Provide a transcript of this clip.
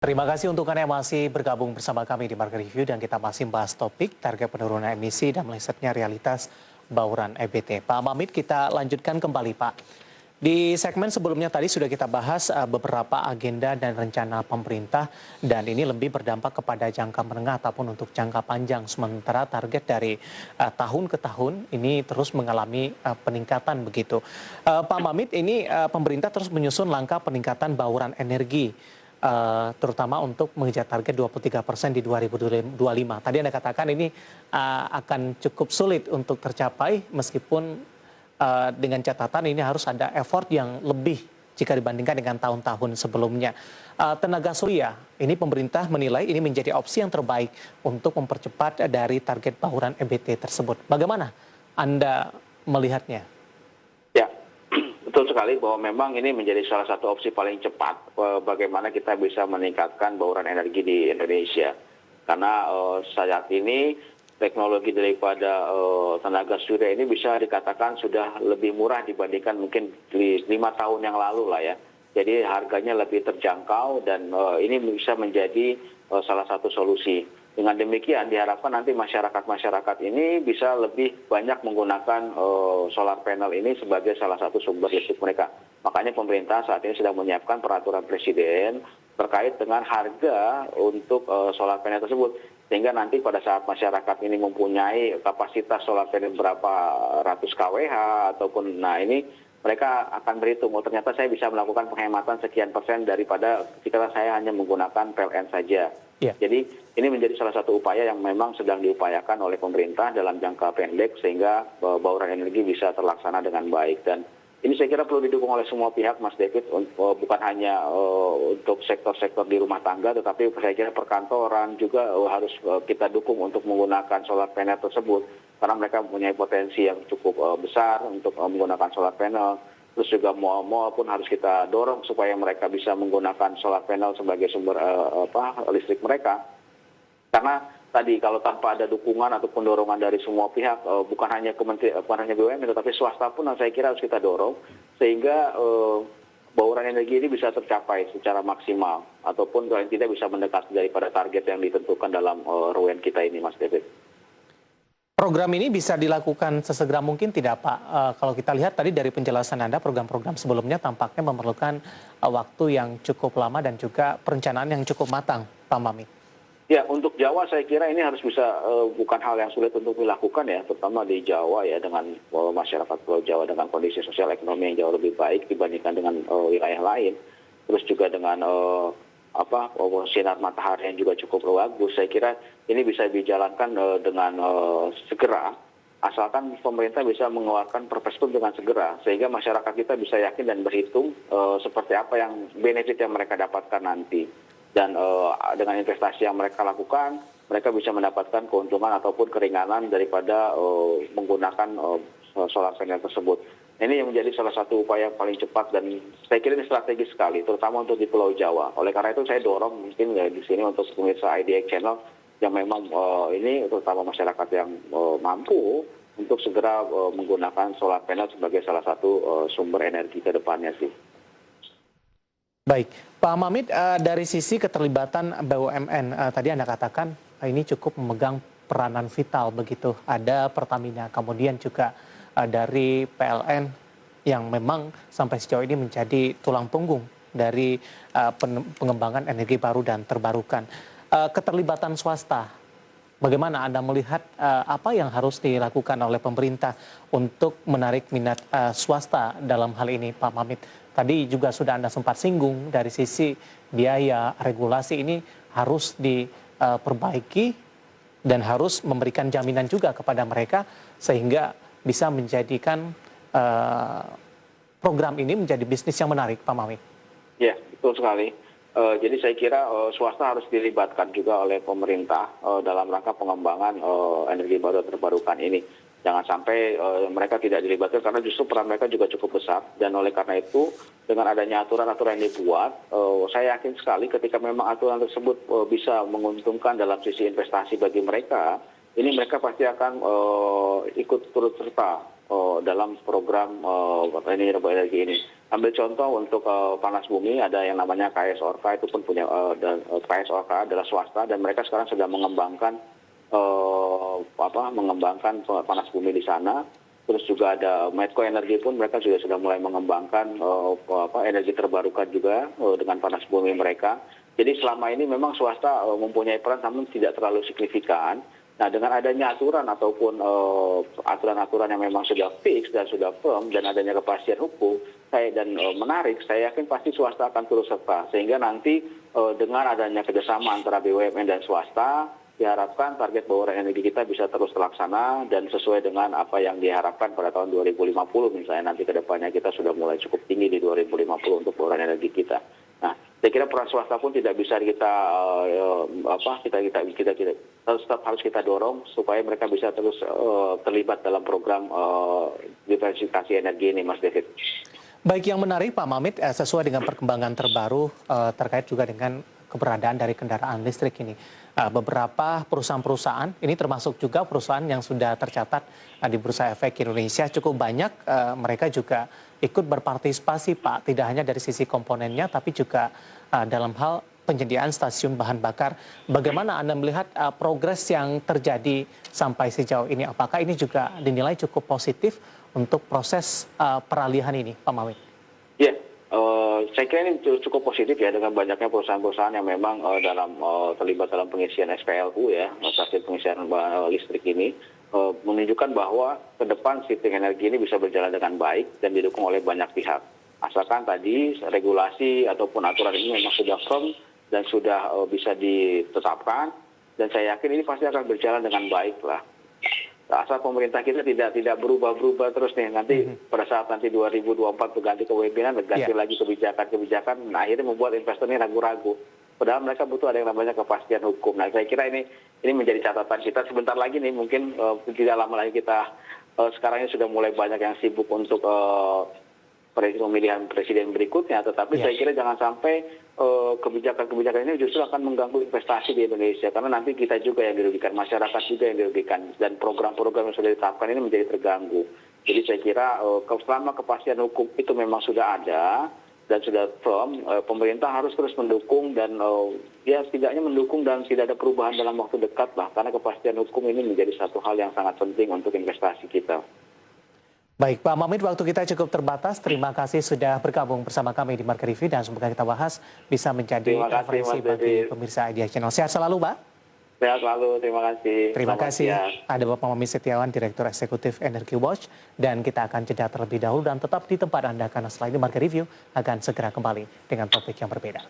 Terima kasih untuk Anda yang masih bergabung bersama kami di Market Review dan kita masih membahas topik target penurunan emisi dan melesetnya realitas bauran EBT. Pak Mamit, kita lanjutkan kembali Pak. Di segmen sebelumnya tadi sudah kita bahas beberapa agenda dan rencana pemerintah dan ini lebih berdampak kepada jangka menengah ataupun untuk jangka panjang. Sementara target dari tahun ke tahun ini terus mengalami peningkatan begitu. Pak Mamit, ini pemerintah terus menyusun langkah peningkatan bauran energi terutama untuk mengejar target 23% di 2025. Tadi Anda katakan ini akan cukup sulit untuk tercapai meskipun dengan catatan ini harus ada effort yang lebih jika dibandingkan dengan tahun-tahun sebelumnya. Tenaga surya, ini pemerintah menilai ini menjadi opsi yang terbaik untuk mempercepat dari target bauran EBT tersebut. Bagaimana Anda melihatnya? Ya, betul sekali bahwa memang ini menjadi salah satu opsi paling cepat bagaimana kita bisa meningkatkan bauran energi di Indonesia. Karena saat ini teknologi daripada tenaga surya ini bisa dikatakan sudah lebih murah dibandingkan mungkin 5 tahun yang lalu lah ya. Jadi harganya lebih terjangkau dan ini bisa menjadi salah satu solusi. Dengan demikian diharapkan nanti masyarakat ini bisa lebih banyak menggunakan solar panel ini sebagai salah satu sumber listrik mereka. Makanya pemerintah saat ini sedang menyiapkan peraturan presiden terkait dengan harga untuk solar panel tersebut. Sehingga nanti pada saat masyarakat ini mempunyai kapasitas solar panel berapa ratus kWh ataupun ini mereka akan berhitung, oh ternyata saya bisa melakukan penghematan sekian persen daripada jika saya hanya menggunakan PLN saja. Yeah. Jadi ini menjadi salah satu upaya yang memang sedang diupayakan oleh pemerintah dalam jangka pendek sehingga bauran energi bisa terlaksana dengan baik. Dan ini saya kira perlu didukung oleh semua pihak, Mas David, bukan hanya untuk sektor-sektor di rumah tangga, tetapi saya kira perkantoran juga harus kita dukung untuk menggunakan solar panel tersebut, karena mereka mempunyai potensi yang cukup besar untuk menggunakan solar panel. Terus juga mal-mal pun harus kita dorong supaya mereka bisa menggunakan solar panel sebagai sumber listrik mereka. Karena tadi kalau tanpa ada dukungan atau pendorongan dari semua pihak, bukan hanya BUMN tetapi swasta pun saya kira harus kita dorong sehingga bauran energi ini bisa tercapai secara maksimal ataupun kalau tidak bisa mendekati daripada target yang ditentukan dalam RUN kita ini, Mas David. Program ini bisa dilakukan sesegera mungkin tidak Pak? Kalau kita lihat tadi dari penjelasan Anda, program-program sebelumnya tampaknya memerlukan waktu yang cukup lama dan juga perencanaan yang cukup matang, Pak Mamit. Ya, untuk Jawa saya kira ini harus bisa bukan hal yang sulit untuk dilakukan ya, terutama di Jawa ya dengan masyarakat Pulau Jawa dengan kondisi sosial ekonomi yang jauh lebih baik dibandingkan dengan wilayah lain. Terus juga dengan sinar matahari yang juga cukup bagus. Saya kira ini bisa dijalankan dengan segera, asalkan pemerintah bisa mengeluarkan perpres itu dengan segera, sehingga masyarakat kita bisa yakin dan berhitung seperti apa yang benefit yang mereka dapatkan nanti. Dan dengan investasi yang mereka lakukan, mereka bisa mendapatkan keuntungan ataupun keringanan daripada menggunakan solar panel tersebut. Ini yang menjadi salah satu upaya paling cepat dan saya kira ini strategis sekali, terutama untuk di Pulau Jawa. Oleh karena itu saya dorong mungkin di sini untuk pemirsa IDX Channel yang memang ini terutama masyarakat yang mampu untuk segera menggunakan solar panel sebagai salah satu sumber energi ke depannya sih. Baik, Pak Mamit, dari sisi keterlibatan BUMN, tadi Anda katakan ini cukup memegang peranan vital begitu. Ada Pertamina, kemudian juga dari PLN yang memang sampai sejauh ini menjadi tulang punggung dari pengembangan energi baru dan terbarukan. Keterlibatan swasta, bagaimana Anda melihat apa yang harus dilakukan oleh pemerintah untuk menarik minat swasta dalam hal ini, Pak Mamit? Tadi juga sudah Anda sempat singgung dari sisi biaya regulasi ini harus diperbaiki dan harus memberikan jaminan juga kepada mereka sehingga bisa menjadikan program ini menjadi bisnis yang menarik, Pak Mamit. Ya, betul sekali. Jadi saya kira swasta harus dilibatkan juga oleh pemerintah dalam rangka pengembangan energi baru terbarukan ini. Jangan sampai mereka tidak dilibatkan karena justru peran mereka juga cukup besar. Dan oleh karena itu dengan adanya aturan-aturan yang dibuat, saya yakin sekali ketika memang aturan tersebut bisa menguntungkan dalam sisi investasi bagi mereka, ini mereka pasti akan ikut turut serta dalam program ini energi ini. Ambil contoh untuk panas bumi ada yang namanya KS Orka, itu pun punya dan KS Orka adalah swasta dan mereka sekarang sedang mengembangkan panas bumi di sana. Terus juga ada Medco Energi pun mereka juga sudah mulai mengembangkan energi terbarukan juga dengan panas bumi mereka. Jadi selama ini memang swasta mempunyai peran namun tidak terlalu signifikan. Nah dengan adanya aturan ataupun aturan-aturan yang memang sudah fix dan sudah firm dan adanya kepastian hukum menarik, saya yakin pasti swasta akan turut serta. Sehingga nanti dengan adanya kerjasama antara BUMN dan swasta, diharapkan target bauran energi kita bisa terus terlaksana dan sesuai dengan apa yang diharapkan pada tahun 2050 misalnya nanti ke depannya kita sudah mulai cukup tinggi di 2050 untuk bauran energi kita. Nah, saya kira peran swasta pun tidak bisa kita tetap harus kita dorong supaya mereka bisa terus terlibat dalam program diversifikasi energi ini, Mas David. Baik, yang menarik Pak Mamit, sesuai dengan perkembangan terbaru terkait juga dengan keberadaan dari kendaraan listrik ini. Beberapa perusahaan-perusahaan, ini termasuk juga perusahaan yang sudah tercatat di Bursa Efek Indonesia, cukup banyak mereka juga ikut berpartisipasi Pak, tidak hanya dari sisi komponennya, tapi juga dalam hal penyediaan stasiun bahan bakar. Bagaimana Anda melihat progres yang terjadi sampai sejauh ini? Apakah ini juga dinilai cukup positif untuk proses peralihan ini, Pak Mamit? Ya, saya kira ini cukup positif ya dengan banyaknya perusahaan-perusahaan yang memang terlibat dalam pengisian SPLU ya, stasiun pengisian listrik ini. Menunjukkan bahwa ke depan shifting energi ini bisa berjalan dengan baik dan didukung oleh banyak pihak. Asalkan tadi regulasi ataupun aturan ini memang sudah firm dan sudah bisa ditetapkan, dan saya yakin ini pasti akan berjalan dengan baik lah. Asal pemerintah kita tidak berubah-berubah terus nih, nanti pada saat nanti 2024 berganti kepemimpinan, berganti lagi kebijakan, nah akhirnya membuat investor ini ragu-ragu. Padahal mereka butuh ada yang namanya kepastian hukum. Nah saya kira ini menjadi catatan kita. Sebentar lagi nih mungkin tidak lama lagi kita sekarang ini sudah mulai banyak yang sibuk untuk pemilihan presiden berikutnya. Tetapi saya kira jangan sampai kebijakan-kebijakan ini justru akan mengganggu investasi di Indonesia. Karena nanti kita juga yang dirugikan, masyarakat juga yang dirugikan. Dan program-program yang sudah ditetapkan ini menjadi terganggu. Jadi saya kira selama kepastian hukum itu memang sudah ada dan sudah firm, pemerintah harus terus mendukung dan ya setidaknya mendukung dan tidak ada perubahan dalam waktu dekat lah, karena kepastian hukum ini menjadi satu hal yang sangat penting untuk investasi kita. Baik, Pak Mamit, waktu kita cukup terbatas. Terima kasih sudah bergabung bersama kami di Market Review dan semoga kita bahas bisa menjadi referensi bagi pemirsa Idea Channel. Sehat selalu, Pak. Sehat selalu, terima kasih. Terima kasih. Ada Bapak Mamit Setiawan, Direktur Eksekutif Energy Watch. Dan kita akan jeda terlebih dahulu dan tetap di tempat Anda karena setelah ini Market Review akan segera kembali dengan topik yang berbeda.